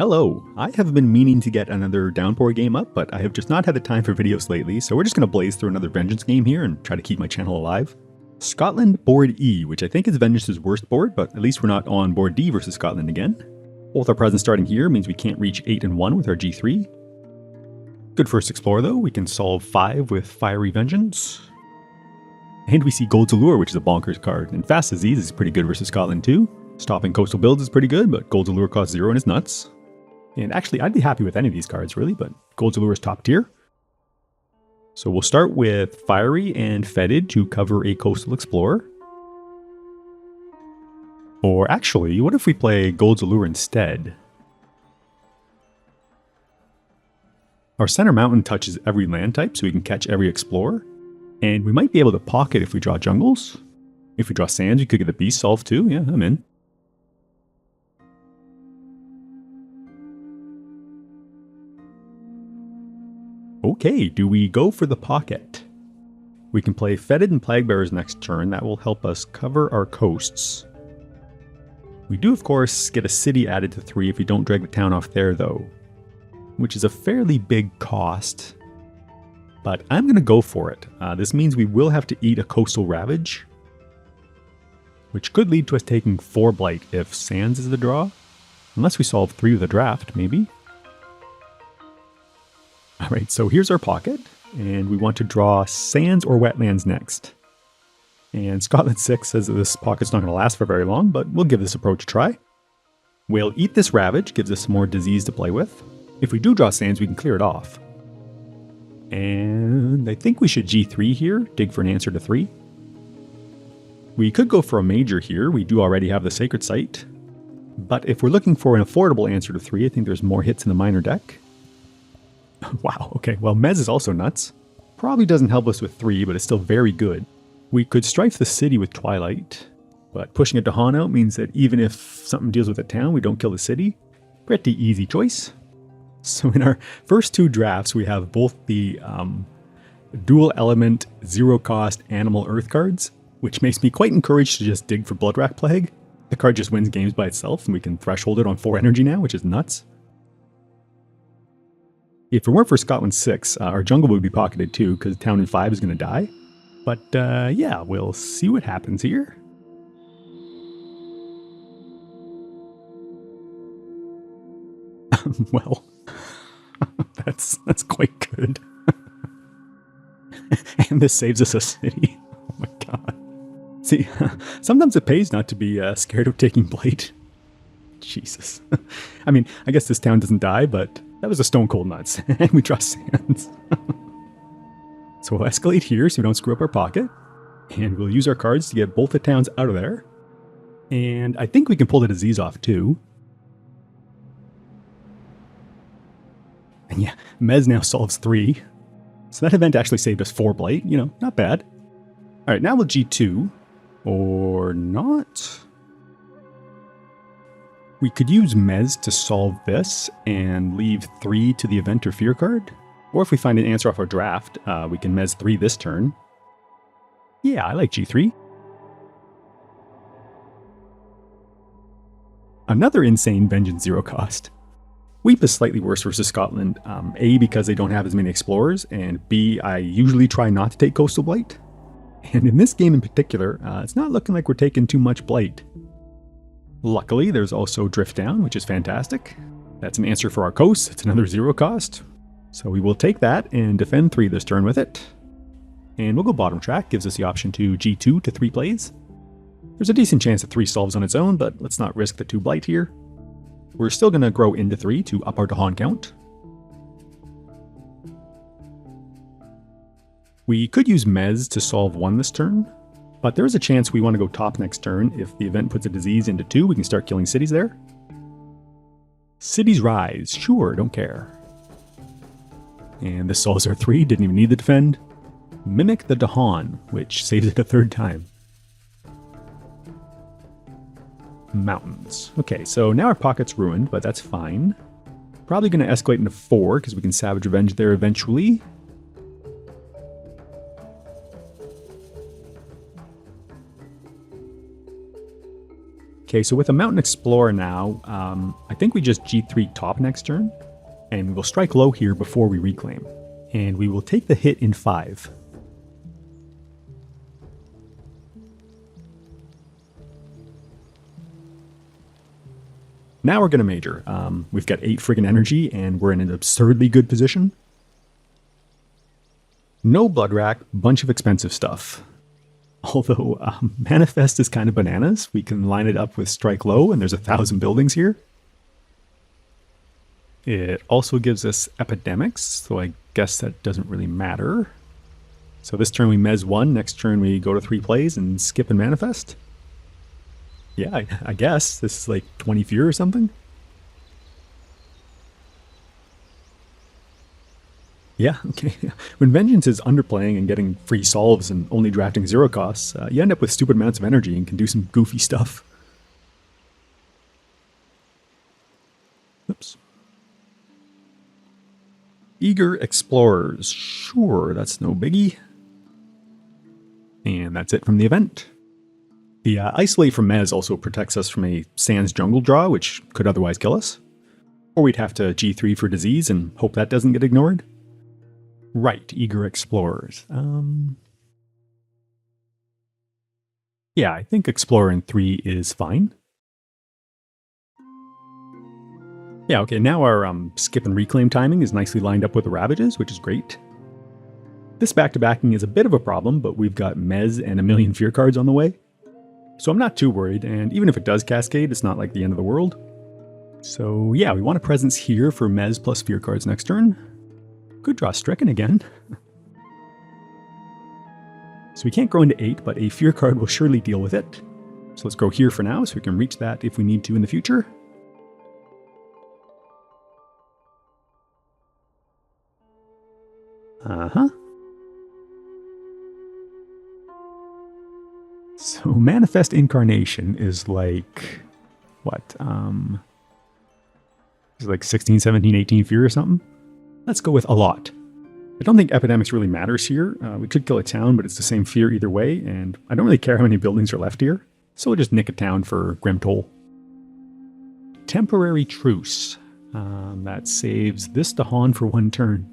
Hello! I have been meaning to get another Downpour game up, but I have just not had the time for videos lately, so we're just going to blaze through another Vengeance game here and try to keep my channel alive. Scotland Board E, which I think is Vengeance's worst board, but at least we're not on Board D versus Scotland again. Both our presence starting here means we can't reach 8 and 1 with our G3. Good first explore though, we can solve 5 with Fiery Vengeance. And we see Gold's Allure, which is a bonkers card, and Fast Disease is pretty good versus Scotland too. Stopping coastal builds is pretty good, but Gold's Allure costs 0 and is nuts. And actually, I'd be happy with any of these cards, really, but Gold's Allure is top tier. So we'll start with Fiery and Fetid to cover a Coastal Explorer. Or actually, what if we play Gold's Allure instead? Our Center Mountain touches every land type, so we can catch every Explorer. And we might be able to pocket if we draw jungles. If we draw sands, we could get the beast solved too. Yeah, I'm in. Okay, do we go for the pocket? We can play Fetid and Plaguebearers next turn. That will help us cover our coasts. We do, of course, get a city added to 3 if we don't drag the town off there, though, which is a fairly big cost. But I'm going to go for it. This means we will have to eat a Coastal Ravage, which could lead to us taking 4 Blight if Sands is the draw. Unless we solve 3 with a draft, maybe. Alright, so here's our pocket, and we want to draw Sands or Wetlands next. And Scotland 6 says that this pocket's not going to last for very long, but we'll give this approach a try. We'll eat this Ravage, gives us some more disease to play with. If we do draw Sands, we can clear it off. And I think we should G3 here, dig for an answer to 3. We could go for a major here, we do already have the Sacred Site. But if we're looking for an affordable answer to 3, I think there's more hits in the minor deck. Wow, okay, well Mez is also nuts. Probably doesn't help us with 3, but it's still very good. We could strife the city with Twilight, but pushing a Dahan out means that even if something deals with a town, we don't kill the city. Pretty easy choice. So in our first 2 drafts, we have both the dual element, 0 cost animal earth cards, which makes me quite encouraged to just dig for Bloodrack Plague. The card just wins games by itself, and we can threshold it on 4 energy now, which is nuts. If it weren't for Scotland 6, our jungle would be pocketed too, because town in 5 is going to die. But yeah, we'll see what happens here. Well, that's quite good. And this saves us a city. Oh my god. See, sometimes it pays not to be scared of taking Blight. Jesus. I mean, I guess this town doesn't die, but that was a stone cold nuts. And we draw Sands. So we'll escalate here so we don't screw up our pocket. And we'll use our cards to get both the towns out of there. And I think we can pull the disease off too. And yeah, Mez now solves 3. So that event actually saved us 4 Blight. You know, not bad. Alright, now we'll G2. Or not. We could use Mez to solve this and leave 3 to the event or fear card. Or if we find an answer off our draft, we can Mez 3 this turn. Yeah, I like G3. Another insane Vengeance 0 cost. Weep is slightly worse versus Scotland. A, because they don't have as many explorers, and B, I usually try not to take Coastal Blight. And in this game in particular, it's not looking like we're taking too much Blight. Luckily, there's also Drift Down, which is fantastic. That's an answer for our coast. It's another 0 cost. So we will take that and defend 3 this turn with it. And we'll go bottom track, gives us the option to G2 to 3 plays. There's a decent chance that 3 solves on its own, but let's not risk the 2 Blight here. We're still going to grow into 3 to up our Dahan count. We could use Mez to solve 1 this turn, but there is a chance we want to go top next turn. If the event puts a disease into 2, we can start killing cities there. Cities Rise, sure, don't care. And this solves our 3, didn't even need the defend. Mimic the Dahan, which saves it a 3rd time. Mountains. Okay, so now our pocket's ruined, but that's fine. Probably going to escalate into 4, because we can Savage Revenge there eventually. Okay, so with a Mountain Explorer now, I think we just G3 top next turn, and we will strike low here before we reclaim. And we will take the hit in 5. Now we're going to major. We've got 8 friggin' energy, and we're in an absurdly good position. No blood rack, bunch of expensive stuff. Although Manifest is kind of bananas. We can line it up with Strike Low, and there's 1,000 buildings here. It also gives us Epidemics, so I guess that doesn't really matter. So this turn we Mez 1, next turn we go to 3 plays and skip and Manifest. Yeah, I guess. This is like 20 fear or something. Yeah, okay. When Vengeance is underplaying and getting free solves and only drafting 0 costs, you end up with stupid amounts of energy and can do some goofy stuff. Oops. Eager Explorers. Sure, that's no biggie. And that's it from the event. The Isolate from Mez also protects us from a Sands Jungle draw, which could otherwise kill us. Or we'd have to G3 for Disease and hope that doesn't get ignored. Right, Eager Explorers. Yeah, I think Explorer in 3 is fine. Yeah, okay, now our skip and reclaim timing is nicely lined up with the Ravages, which is great. This back-to-backing is a bit of a problem, but we've got Mez and a million fear cards on the way. So I'm not too worried, and even if it does cascade, it's not like the end of the world. So yeah, we want a presence here for Mez plus fear cards next turn. Could draw Stricken again. So we can't grow into 8, but a fear card will surely deal with it. So let's go here for now, so we can reach that if we need to in the future. So Manifest Incarnation is like, what? It's like 16, 17, 18 fear or something? Let's go with a lot. I don't think Epidemics really matters here. We could kill a town, but it's the same fear either way, and I don't really care how many buildings are left here. So we'll just nick a town for Grim Toll. Temporary Truce. That saves this Dahan for 1 turn.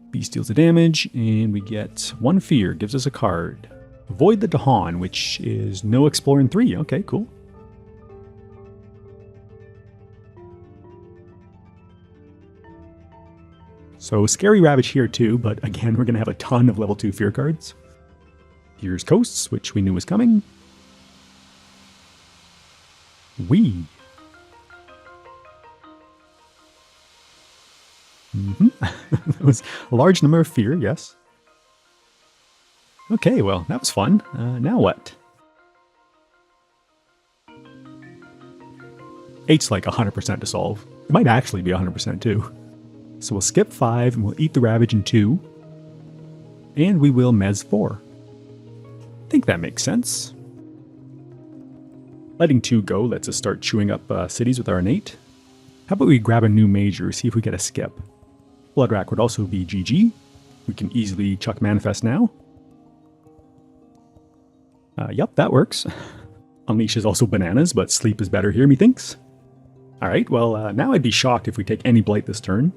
Beast deals the damage, and we get 1 fear, gives us a card. Avoid the Dahan, which is no Explorer in 3. Okay, cool. So Scary Ravage here too, but again, we're going to have a ton of level 2 fear cards. Here's Coasts, which we knew was coming. That was a large number of fear, yes. Okay, well, that was fun. Now what? 8's like 100% to solve. It might actually be 100% too. So we'll skip 5 and we'll eat the Ravage in 2. And we will Mez 4. I think that makes sense. Letting 2 go lets us start chewing up cities with our innate. How about we grab a new major, see if we get a skip. Bloodrack would also be GG. We can easily chuck Manifest now. Yep, that works. Unleash is also bananas, but sleep is better here, methinks. Alright, well, now I'd be shocked if we take any blight this turn.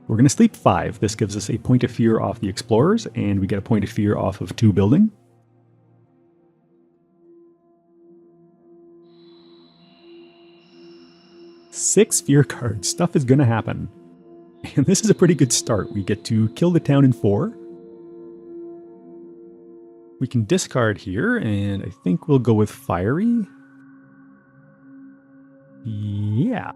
We're going to sleep 5. This gives us a point of fear off the Explorers, and we get a point of fear off of 2 building. Six fear cards. Stuff is going to happen. And this is a pretty good start. We get to kill the town in 4. We can discard here, and I think we'll go with Fiery. Yeah.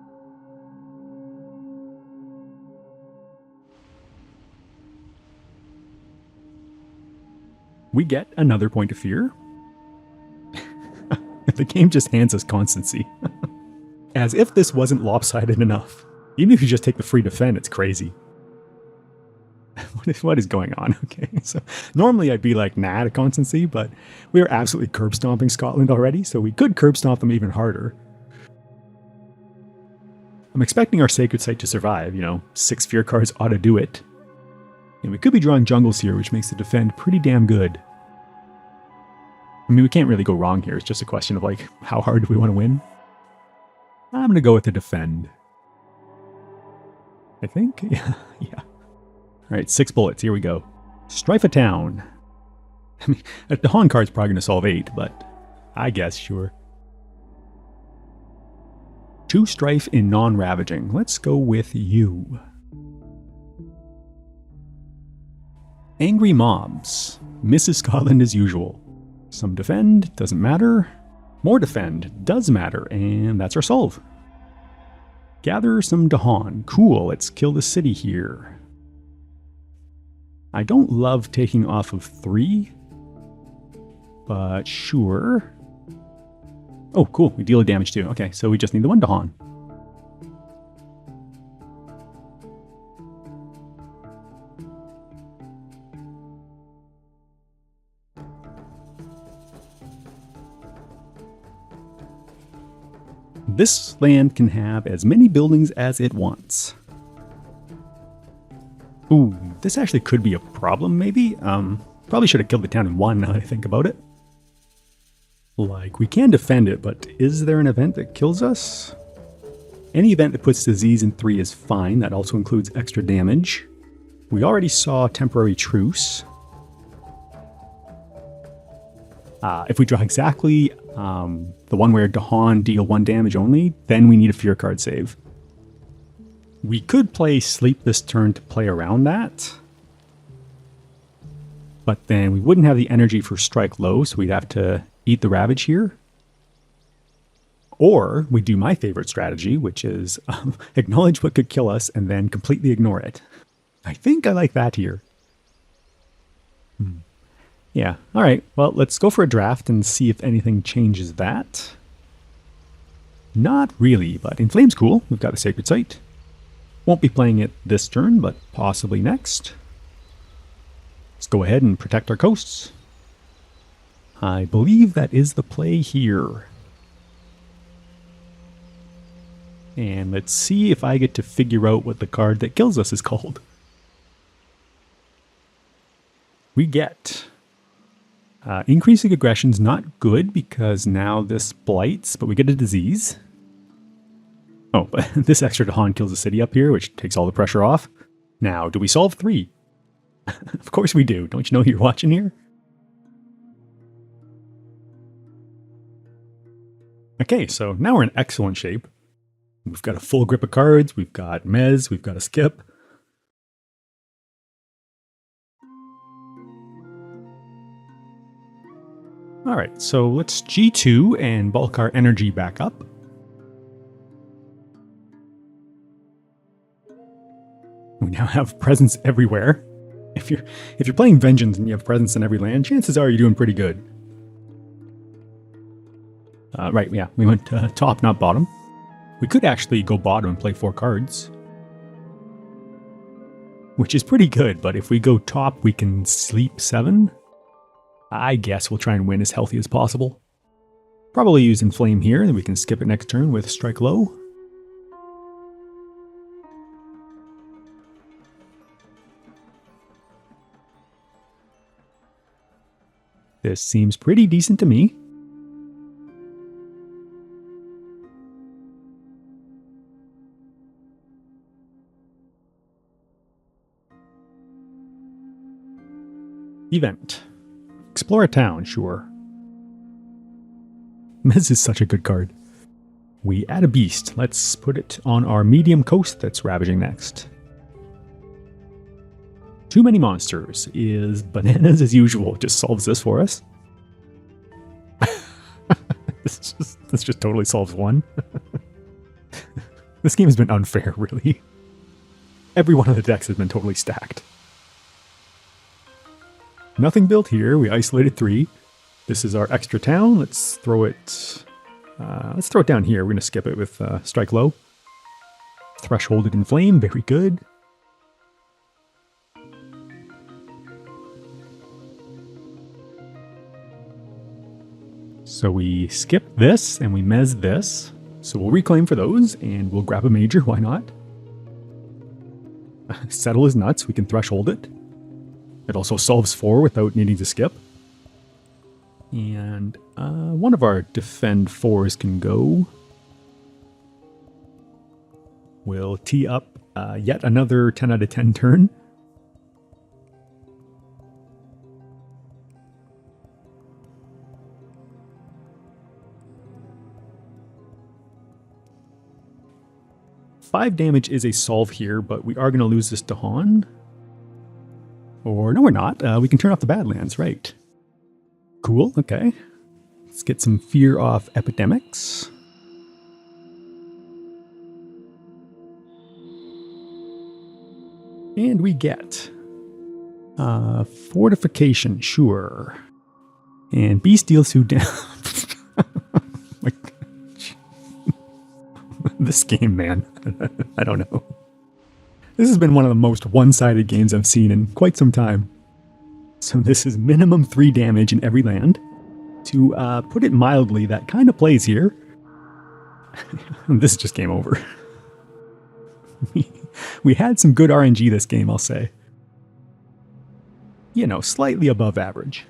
We get another point of fear. The game just hands us constancy. As if this wasn't lopsided enough. Even if you just take the free defend, it's crazy. What is going on? Okay, so normally I'd be like, nah, to constancy, but we are absolutely curb stomping Scotland already, so we could curb stomp them even harder. I'm expecting our Sacred Site to survive, 6 fear cards ought to do it. And we could be drawing jungles here, which makes the defend pretty damn good. I mean, we can't really go wrong here. It's just a question of, like, how hard do we want to win? I'm going to go with the defend. I think? Yeah. Yeah. All right, 6 bullets. Here we go. Strife a town. I mean, the Dahan card's probably going to solve 8, but I guess, sure. 2 strife in non-ravaging. Let's go with you. Angry mobs. Mrs. Scotland as usual. Some defend, doesn't matter. More defend, does matter, and that's our solve. Gather some Dahan. Cool, let's kill the city here. I don't love taking off of 3, but sure. Oh, cool, we deal damage too. Okay, so we just need the 1 Dahan. This land can have as many buildings as it wants. Ooh, this actually could be a problem, maybe. Probably should have killed the town in 1 now that I think about it. Like, we can defend it, but is there an event that kills us? Any event that puts disease in 3 is fine. That also includes extra damage. We already saw temporary truce. If we draw exactly the one where Dahan deal 1 damage only, then we need a fear card save. We could play sleep this turn to play around that. But then we wouldn't have the energy for strike low, so we'd have to eat the ravage here. Or we do my favorite strategy, which is acknowledge what could kill us and then completely ignore it. I think I like that here. Yeah, alright, well, let's go for a draft and see if anything changes that. Not really, but Inflame's cool. We've got a Sacred Site. Won't be playing it this turn, but possibly next. Let's go ahead and protect our coasts. I believe that is the play here. And let's see if I get to figure out what the card that kills us is called. We get... increasing aggression's not good because now this blights, but we get a disease. Oh, but this extra Dahan kills the city up here, which takes all the pressure off. Now, do we solve 3? Of course we do. Don't you know who you're watching here? Okay, so now we're in excellent shape. We've got a full grip of cards, we've got Mez, we've got a skip. Alright, so let's G2 and bulk our energy back up. We now have presence everywhere. If you're playing Vengeance and you have presence in every land, chances are you're doing pretty good. Right, yeah, we went top, not bottom. We could actually go bottom and play 4 cards. Which is pretty good, but if we go top, we can sleep 7. I guess we'll try and win as healthy as possible. Probably use Inflame here, then we can skip it next turn with Strike Low. This seems pretty decent to me. Event. Explore a town, sure. Mez is such a good card. We add a beast. Let's put it on our medium coast that's ravaging next. Too many monsters is bananas as usual. Just solves this for us. This just totally solves 1. This game has been unfair, really. Every one of the decks has been totally stacked. Nothing built here. We isolated 3. This is our extra town. Let's throw it. Let's throw it down here. We're gonna skip it with Strike Low. Thresholded Inflame. Very good. So we skip this and we mez this. So we'll reclaim for those and we'll grab a major. Why not? Settle is nuts. We can threshold it. It also solves 4 without needing to skip. And one of our defend 4s can go. We'll tee up yet another 10 out of 10 turn. Five damage is a solve here, but we are going to lose this to Han. Or no, we're not. We can turn off the Badlands, right? Cool, okay. Let's get some fear off epidemics. And we get fortification, sure. And beast deals 2 damage. This game, man. I don't know. This has been one of the most one-sided games I've seen in quite some time. So this is minimum 3 damage in every land. To put it mildly, that kind of plays here. This is just game over. We had some good RNG this game, I'll say. You know, slightly above average.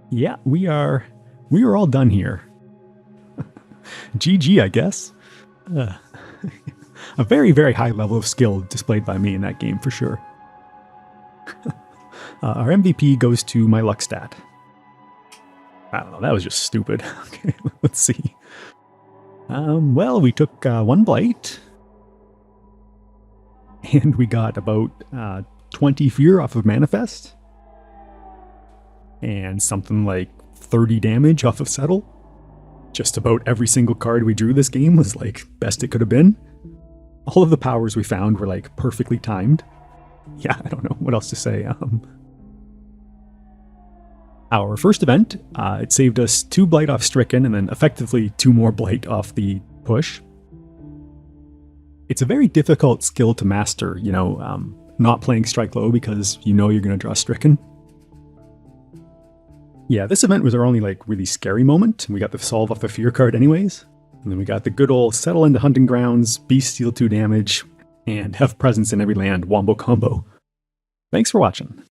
Yeah, we are all done here. GG, I guess. A very, very high level of skill displayed by me in that game, for sure. Our MVP goes to my luck stat. I don't know, that was just stupid. Okay, let's see. Well, we took 1 blight. And we got about 20 fear off of Manifest. And something like 30 damage off of Settle. Just about every single card we drew this game was like best it could have been. All of the powers we found were like perfectly timed. Yeah, I don't know what else to say. Our first event, it saved us 2 blight off Stricken and then effectively 2 more blight off the push. It's a very difficult skill to master, you know, not playing Strike Low because you know you're going to draw Stricken. Yeah, this event was our only like really scary moment. We got the solve off the fear card anyways. And then we got the good old settle into hunting grounds, beast steal 2 damage, and have presence in every land wombo combo. Thanks for watching.